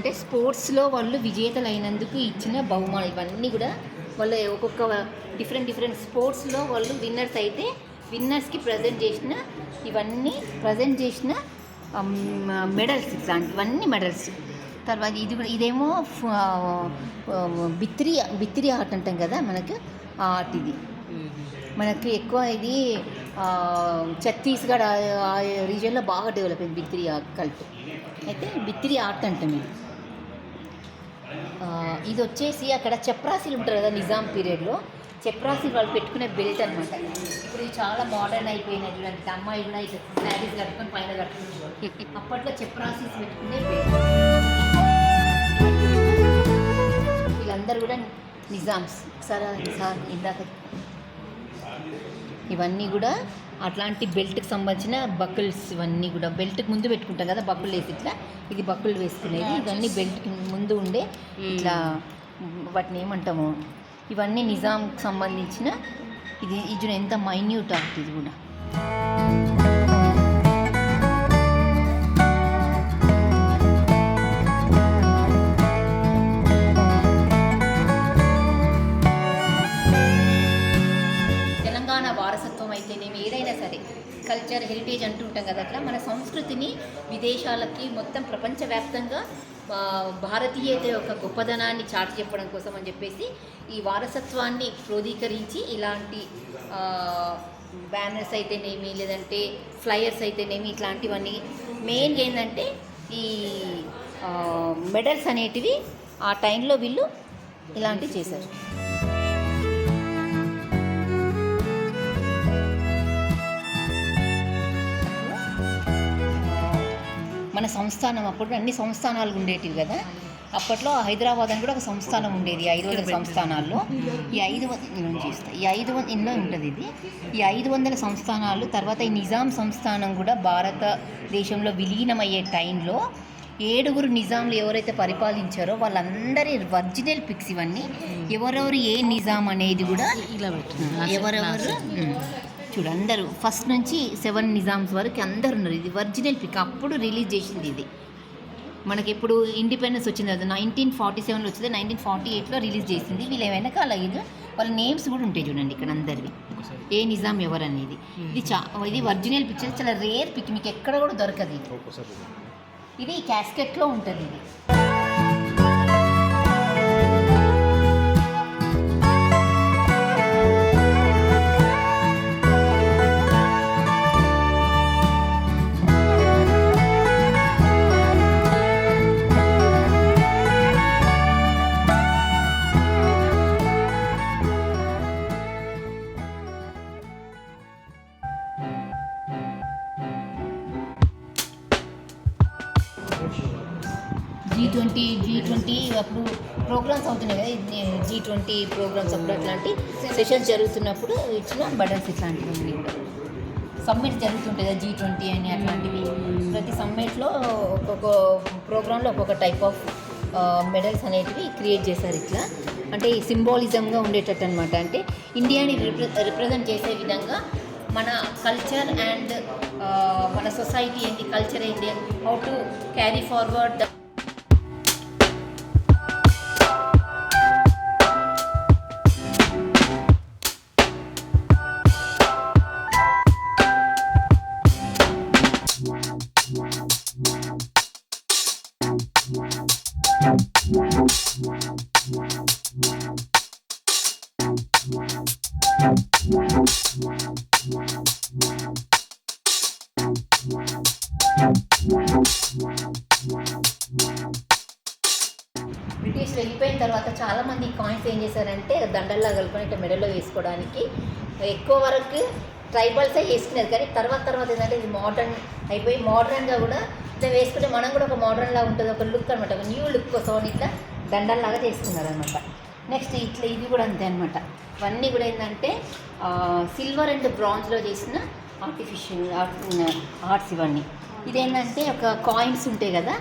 ఏంటంటే స్పోర్ట్స్లో వాళ్ళు విజేతలు అయినందుకు ఇచ్చిన బహుమానం ఇవన్నీ కూడా వాళ్ళు ఒక్కొక్క డిఫరెంట్ స్పోర్ట్స్లో వాళ్ళు విన్నర్స్ అయితే విన్నర్స్కి ప్రజెంట్ చేసిన మెడల్స్, ఇట్లాంటివన్నీ మెడల్స్. తర్వాత ఇది కూడా ఇదేమో బిత్తిరి ఆర్ట్ అంటాం కదా మనకు, ఆ ఆర్ట్ ఇది మనకి ఎక్కువ ఇది ఛత్తీస్గఢ్ ఆ రీజియన్లో బాగా డెవలప్ అయింది బిత్తిరి కల్ట్. అయితే బిత్తిరి ఆర్ట్ అంటాం ఇది. ఇది వచ్చేసి అక్కడ చప్రాసీలు ఉంటారు కదా నిజాం పీరియడ్లో, చప్రాసీలు వాళ్ళు పెట్టుకునే బెల్ట్ అనమాట. ఇప్పుడు ఇది చాలా మోడర్న్ అయిపోయినాయి చూడండి, అమ్మాయి కూడా ఇట్లా శారీస్ కట్టుకొని పైన కట్టుకుని, అప్పట్లో చప్రాసీస్ పెట్టుకునే బెల్ట్. వీళ్ళందరూ కూడా నిజామ్స్. సార్ ఇందాక ఇవన్నీ కూడా అట్లాంటి బెల్ట్కి సంబంధించిన బకుల్స్. ఇవన్నీ కూడా బెల్ట్కి ముందు పెట్టుకుంటాం కదా బకుల్ వేసి, ఇట్లా ఇది బకుల్ వేసుకునేది. ఇవన్నీ బెల్ట్కి ముందు ఉండే ఇట్లా వాటిని ఏమంటాము, ఇవన్నీ నిజాంకి సంబంధించిన ఇది ఎంత మైన్యూట్ ఆర్ట్ ఇది కూడా. తెలంగాణ వారసత్వం అయితేనేమి ఏదైనా సరే కల్చర్ హెరిటేజ్ అంటూ ఉంటాం కదా, అట్లా మన సంస్కృతిని విదేశాలకి మొత్తం ప్రపంచవ్యాప్తంగా భారతీయత యొక్క గొప్పదనాన్ని చాటి చెప్పడం కోసం అని చెప్పేసి ఈ వారసత్వాన్ని క్రోధీకరించి ఇలాంటి బ్యానర్స్ అయితేనేమి, లేదంటే ఫ్లయర్స్ అయితేనేమి, ఇట్లాంటివన్నీ మెయిన్ ఏంటంటే ఈ మెడల్స్ అనేటివి ఆ టైంలో వీళ్ళు ఇలాంటివి చేశారు. మన సంస్థానం అప్పుడు అన్ని సంస్థానాలు ఉండేటివి కదా, అప్పట్లో హైదరాబాద్ అని కూడా ఒక సంస్థానం ఉండేది. 500 సంస్థానాల్లో ఈ 500 ఎన్నో ఉంటుంది ఇది. ఈ 500 సంస్థానాలు తర్వాత ఈ నిజాం సంస్థానం కూడా భారతదేశంలో విలీనమయ్యే టైంలో 7 నిజాంలు ఎవరైతే పరిపాలించారో వాళ్ళందరి ఒరిజినల్ పిక్స్ ఇవన్నీ. ఎవరెవరు ఏ నిజాం అనేది కూడా ఎవరెవరు చూడు, అందరూ ఫస్ట్ నుంచి 7 నిజామ్స్ వరకు అందరు ఉన్నారు. ఇది ఒరిజినల్ పిక్, అప్పుడు రిలీజ్ చేసింది ఇది. మనకి ఇప్పుడు ఇండిపెండెన్స్ వచ్చింది కదా 1947లో వచ్చింది, 1948లో రిలీజ్ చేసింది. వీళ్ళు ఏమైనా అలాగే వాళ్ళ నేమ్స్ కూడా ఉంటాయి చూడండి ఇక్కడ అందరివి, ఏ నిజాం ఎవరు అనేది. ఇది ఒరిజినల్ పిక్చర్, చాలా రేర్ పిక్, మీకు ఎక్కడ కూడా దొరకదు ఇది. ఇది క్యాస్కెట్లో ఉంటుంది ఇది. G20 అప్పుడు ప్రోగ్రామ్స్ అవుతున్నాయి కదా, G20 ప్రోగ్రామ్స్ అప్పుడు అట్లాంటి సెషన్స్ జరుగుతున్నప్పుడు ఇచ్చిన బటన్స్ ఇట్లాంటివన్నీ కూడా. సమ్మిట్ జరుగుతుంటాయి కదా G20 అని, అట్లాంటివి ప్రతి సమ్మిట్లో ఒక్కొక్క ప్రోగ్రాంలో ఒక్కొక్క టైప్ ఆఫ్ మెడల్స్ అనేటివి క్రియేట్ చేశారు ఇట్లా. అంటే సింబాలిజంగా ఉండేటట్టు అనమాట. అంటే ఇండియాని రిప్రజెంట్ చేసే విధంగా మన కల్చర్ అండ్ మన సొసైటీ ఏంటి, కల్చర్ ఏంటి, how to carry forward. British వెళ్ళిపోయిన తర్వాత చాలామంది కాయిన్స్ ఏం చేశారంటే దండల్లా కలుపుకొని ఇట్లా మెడల్లో వేసుకోవడానికి ఎక్కువ వరకు ట్రైబల్సే వేసుకునేది. కానీ తర్వాత ఏంటంటే ఇది మోడర్న్ అయిపోయి మోడర్న్గా కూడా ఇట్లా వేసుకుంటే మనం కూడా ఒక మోడర్న్ లాగా ఉంటుంది, ఒక లుక్ అనమాట, ఒక న్యూ లుక్ కోసం అని ఇట్లా దండల్లాగా చేసుకున్నారనమాట. నెక్స్ట్ ఇట్లా ఇది కూడా అంతే అనమాట. ఇవన్నీ కూడా ఏంటంటే సిల్వర్ అండ్ బ్రాంజ్లో చేసిన ఆర్టిఫిషియల్ ఆర్ట్స్ ఇవన్నీ. ఇదేంటంటే ఒక కాయిన్స్ ఉంటాయి కదా,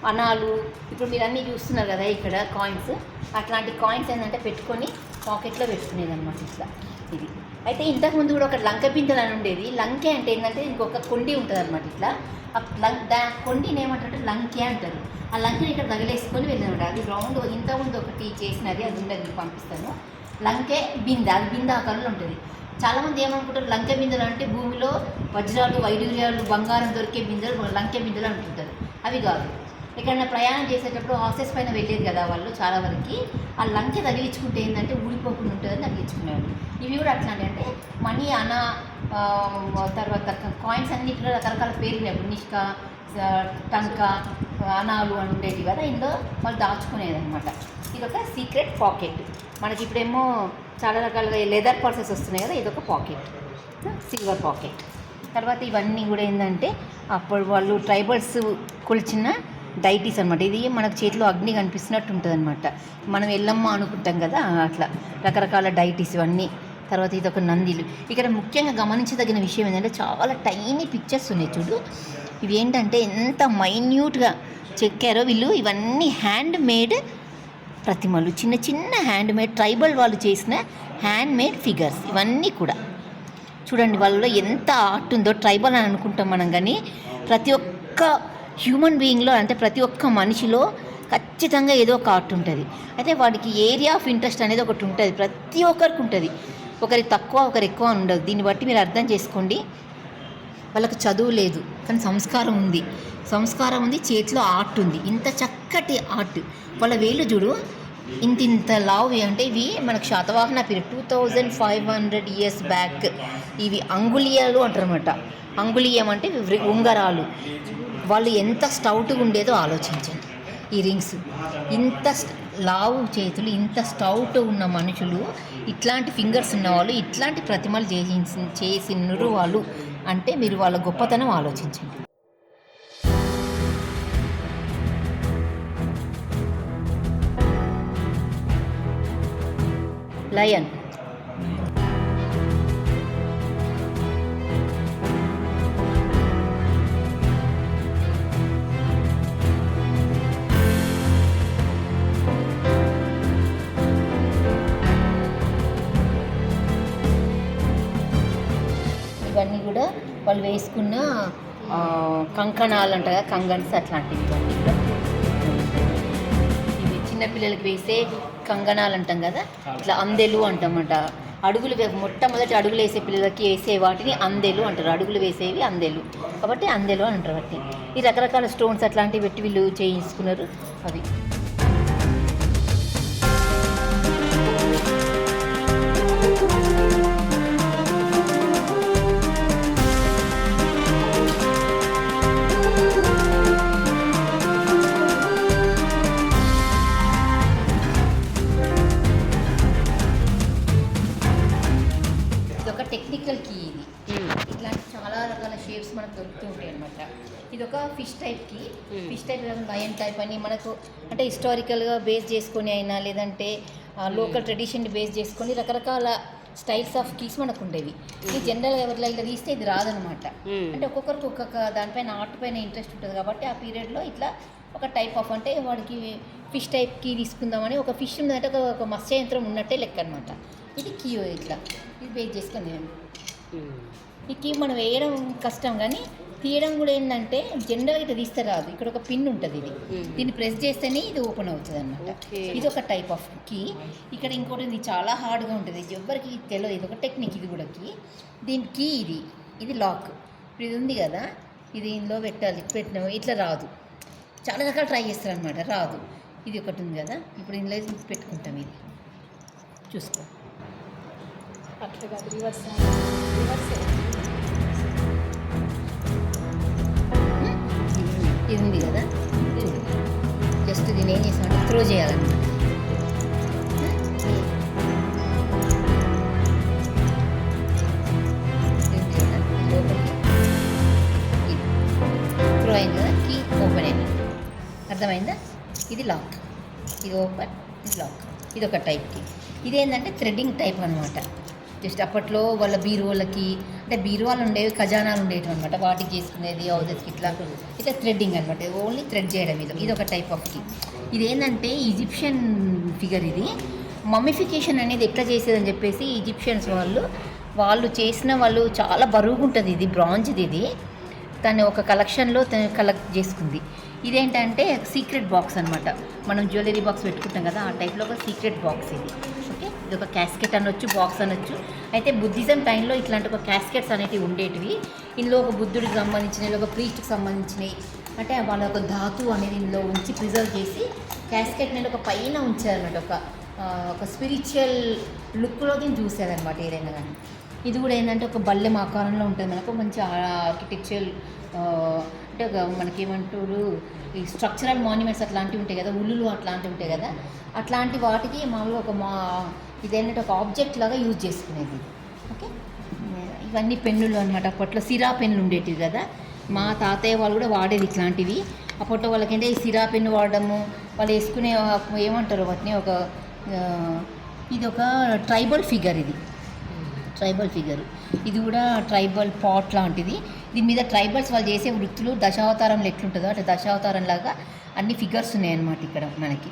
అనాలు, ఇప్పుడు మీరు అన్నీ చూస్తున్నారు కదా ఇక్కడ కాయిన్స్, అట్లాంటి కాయిన్స్ ఏంటంటే పెట్టుకొని పాకెట్లో పెట్టుకునేది అనమాట ఇట్లా ఇది. అయితే ఇంతకుముందు కూడా ఒక లంక బిందెలు అని ఉండేది. లంకె అంటే ఏంటంటే ఇంకొక కొండి ఉంటుంది అనమాట ఇట్లా. కొండిని ఏమంటారంటే లంకె అంటారు. ఆ లంకెని ఇక్కడ తగిలేసుకొని వెళ్ళినమాట. అది రౌండ్ ఇంతకుముందు ఒకటి చేసినది, అది ఉండదు, మీకు పంపిస్తాను. లంకె బిందె, అది బిందె ఆకారంలో ఉంటుంది. చాలామంది ఏమనుకుంటారు లంకె బిందెలు అంటే భూమిలో వజ్రాలు, వైడూర్యాలు, బంగారం దొరికే బిందెలు లంకె బిందెలు అనుకుంటారు. అవి కాదు. ఎక్కడైనా ప్రయాణం చేసేటప్పుడు ఆఫీస్ పైన వెళ్ళేది కదా వాళ్ళు, చాలా వరకు ఆ లంకె తగిలించుకుంటే ఏంటంటే ఊడిపోకుండా ఉంటుందని తగిలించుకునేవాళ్ళు. ఇవి కూడా అట్లాంటి అంటే మనీ, అనా, తర్వాత కాయిన్స్ అన్నింటిలో రకరకాల పేర్లు ఉన్నాయి. నిష్క, టంక, అనాలు అని ఉండేవి కదా, ఇందులో వాళ్ళు దాచుకునేది అనమాట. ఇది ఒక సీక్రెట్ పాకెట్. మనకి ఇప్పుడేమో చాలా రకాలుగా లెదర్ పర్సెస్ వస్తున్నాయి కదా, ఇదొక పాకెట్, సిల్వర్ పాకెట్. తర్వాత ఇవన్నీ కూడా ఏంటంటే అప్పుడు వాళ్ళు ట్రైబల్స్ కొలిచిన డైటీస్ అనమాట. ఇది మనకు చేతిలో అగ్ని కనిపిస్తున్నట్టు ఉంటుంది అనమాట. మనం ఎల్లమ్మ అనుకుంటాం కదా, అట్లా రకరకాల డైటీస్ ఇవన్నీ. తర్వాత ఇది ఒక నందిలు. ఇక్కడ ముఖ్యంగా గమనించదగిన విషయం ఏంటంటే చాలా టైనీ పిక్చర్స్ ఉన్నాయి చూడు. ఇవి ఏంటంటే ఎంత మైన్యూట్గా చెక్కారో వీళ్ళు. ఇవన్నీ హ్యాండ్ మేడ్ ప్రతిమలు, చిన్న చిన్న హ్యాండ్ మేడ్, ట్రైబల్ వాళ్ళు చేసిన హ్యాండ్ మేడ్ ఫిగర్స్ ఇవన్నీ కూడా. చూడండి వాళ్ళలో ఎంత ఆర్ట్ ఉందో. ట్రైబల్ అని అనుకుంటాం మనం, కానీ ప్రతి ఒక్క హ్యూమన్ బీయింగ్లో, అంటే ప్రతి ఒక్క మనిషిలో ఖచ్చితంగా ఏదో ఒక ఆర్ట్ ఉంటుంది. అయితే వాడికి ఏరియా ఆఫ్ ఇంట్రెస్ట్ అనేది ఒకటి ఉంటుంది, ప్రతి ఒక్కరికి ఉంటుంది. ఒకరికి తక్కువ, ఒకరు ఎక్కువ అని ఉండదు. దీన్ని బట్టి మీరు అర్థం చేసుకోండి. వాళ్ళకి చదువు లేదు కానీ సంస్కారం ఉంది, చేతిలో ఆర్ట్ ఉంది. ఇంత చక్కటి ఆర్ట్. వాళ్ళ వేలు చూడు ఇంత లావు. అంటే ఇవి మనకు శాతవాహన పీరియడ్ 2500 years బ్యాక్. ఇవి అంగుళియాలు అంటారు అనమాట. అంగుళీయం అంటే ఉంగరాలు. వాళ్ళు ఎంత స్టౌట్గా ఉండేదో ఆలోచించండి. ఈ రింగ్స్, ఇంత లావు చేతులు, ఇంత స్టౌట్ ఉన్న మనుషులు, ఇట్లాంటి ఫింగర్స్ ఉన్నవాళ్ళు ఇట్లాంటి ప్రతిమలు చేసినరు వాళ్ళు అంటే మీరు వాళ్ళ గొప్పతనం ఆలోచించండి. లయన్, ఇవన్నీ కూడా వాళ్ళు వేసుకున్న కంకణాలు అంట కదా, కంగన్స్ అట్లాంటివి. ఇవన్నీ కూడా ఇవి చిన్నపిల్లలకి వేసే కంగణాలు అంటాం కదా, ఇట్లా అందెలు అంటామంట. అడుగులు మొట్టమొదటి అడుగులు వేసే పిల్లలకి వేసే వాటిని అందెలు అంటారు. అడుగులు వేసేవి అందెలు కాబట్టి అందెలు అని అంటారు. వాటిని ఈ రకరకాల స్టోన్స్ అట్లాంటివి పెట్టి వీళ్ళు చేయించుకున్నారు. అవి టెక్నికల్ కీ. ఇది ఇట్లాంటి చాలా రకాల షేప్స్ మనకు దొరుకుతూ ఉంటాయి అనమాట. ఇది ఒక ఫిష్ టైప్ కీ. ఫిష్ టైప్ లయన్ టైప్ అని మనకు అంటే హిస్టారికల్గా బేస్ చేసుకొని అయినా, లేదంటే లోకల్ ట్రెడిషన్ని బేస్ చేసుకొని రకరకాల స్టైల్స్ ఆఫ్ కీస్ మనకు ఉండేవి. ఇది జనరల్గా ఎవరిలో ఇలా తీస్తే ఇది రాదనమాట. అంటే ఒక్కొక్కరికి ఒక్కొక్క దానిపైన ఆర్ట్ పైన ఇంట్రెస్ట్ ఉంటుంది కాబట్టి ఆ పీరియడ్లో ఇట్లా ఒక టైప్ ఆఫ్, అంటే వాడికి ఫిష్ టైప్ కీ తీసుకుందామని ఒక ఫిష్ ఉందంటే ఒక మత్స్య యంత్రం ఉన్నట్టే లెక్క అనమాట. ఇది కీ ఇట్లా ఇది బేస్ చేసుకుంది. ఈ కీ మనం వేయడం కష్టం కానీ తీయడం కూడా ఏంటంటే జనరల్గా ఇట్లా తీస్తే రాదు. ఇక్కడ ఒక పిన్ ఉంటుంది, ఇది దీన్ని ప్రెస్ చేస్తేనే ఇది ఓపెన్ అవుతుంది అనమాట. ఇది ఒక టైప్ ఆఫ్ కీ. ఇక్కడ ఇంకోటి ఇది చాలా హార్డ్గా ఉంటుంది, ఎవరికి తెలియదు. ఇది ఒక టెక్నిక్. ఇది కూడా కీ. దీని కీ ఇది లాక్. ఇప్పుడు ఇది ఉంది కదా, ఇది ఇందులో పెట్టిన ఇట్లా రాదు. చాలా రకాలు ట్రై చేస్తారు అనమాట, రాదు. ఇది ఒకటి ఉంది కదా, ఇప్పుడు ఇందులో పెట్టుకుంటాం. ఇది చూసుకో, అట్లా కాదు, రివర్స్. ఇది ఉంది కదా, జస్ట్ దీన్ని ఏం చేస్తామంటే త్రో చేయాలన్నమాట. త్రో అయింది కదా, కీ ఓపెన్ అయింది. అర్థమైందా? ఇది లాక్, ఇది ఓపెన్, ఇది లాక్. ఇది ఒక టైప్కి. ఇదేంటంటే థ్రెడ్డింగ్ టైప్ అనమాట. జస్ట్ అప్పట్లో వాళ్ళ బీరువాళ్ళకి, అంటే బీరువాళ్ళు ఉండేవి, ఖజానాలు ఉండేవి అనమాట, వాటికి చేసుకునేది హౌజెస్కి ఇట్లా థ్రెడ్డింగ్ అనమాట. ఓన్లీ థ్రెడ్ చేయడం. ఇది ఒక టైప్ ఆఫ్ కీ. ఇదేంటంటే ఈజిప్షియన్ ఫిగర్. ఇది మమ్మిఫికేషన్ అనేది ఎట్లా చేసేదని చెప్పేసి ఈజిప్షియన్స్ వాళ్ళు చేసిన వాళ్ళు చాలా బరువుగా ఉంటుంది. ఇది బ్రాంజ్ది. ఇది తను ఒక కలెక్షన్లో కలెక్ట్ చేసుకుంది. ఇదేంటంటే సీక్రెట్ బాక్స్ అనమాట. మనం జ్యువెలరీ బాక్స్ పెట్టుకుంటాం కదా, ఆ టైప్లో ఒక సీక్రెట్ బాక్స్ ఇది. ఓకే, ఇది ఒక క్యాస్కెట్ అనొచ్చు, బాక్స్ అనొచ్చు. అయితే బుద్ధిజం టైంలో ఇట్లాంటి ఒక క్యాస్కెట్స్ అనేటివి ఉండేటివి. ఇందులో ఒక బుద్ధుడికి సంబంధించినవి, ఒక ప్రీస్ట్కి సంబంధించినవి, అంటే వాళ్ళ ఒక ధాతు అనేది ఇందులో ఉంచి ప్రిజర్వ్ చేసి క్యాస్కెట్ అనేది ఒక పైన ఉంచారనమాట. ఒక స్పిరిచువల్ లుక్లో దీన్ని చూసారనమాట ఏదైనా కానీ. ఇది కూడా ఏంటంటే ఒక బల్లెం ఆకారంలో ఉంటుంది మనకు, మంచి ఆర్కిటెక్చరల్ అంటే మనకేమంటారు ఈ స్ట్రక్చరల్ మాన్యుమెంట్స్ అట్లాంటివి ఉంటాయి కదా, ఉల్లులు అట్లాంటివి ఉంటాయి కదా, అట్లాంటి వాటికి మామూలుగా ఇదేంటంటే ఒక ఆబ్జెక్ట్ లాగా యూజ్ చేసుకునేది. ఓకే, ఇవన్నీ పెన్నులు అనమాట. అప్పట్లో సిరా పెన్నులు ఉండేటివి కదా, మా తాతయ్య వాళ్ళు కూడా వాడేది ఇట్లాంటివి. అప్పట్లో వాళ్ళకంటే ఈ సిరా పెన్ను వాడడము, వాళ్ళు వేసుకునే ఏమంటారు వాటిని, ఇది ఒక ట్రైబల్ ఫిగర్, ఇది ట్రైబల్ ఫిగర్. ఇది కూడా ట్రైబల్ పాట్ లాంటిది. దీని మీద ట్రైబల్స్ వాళ్ళు చేసే వృత్తులు దశావతారంలో ఎట్లుంటుందో అట్లా దశావతారం లాగా అన్ని ఫిగర్స్ ఉన్నాయన్నమాట ఇక్కడ మనకి.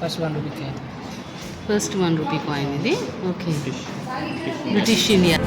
First 1 rupee coin. First 1 rupee coin ఇది. Okay, British India.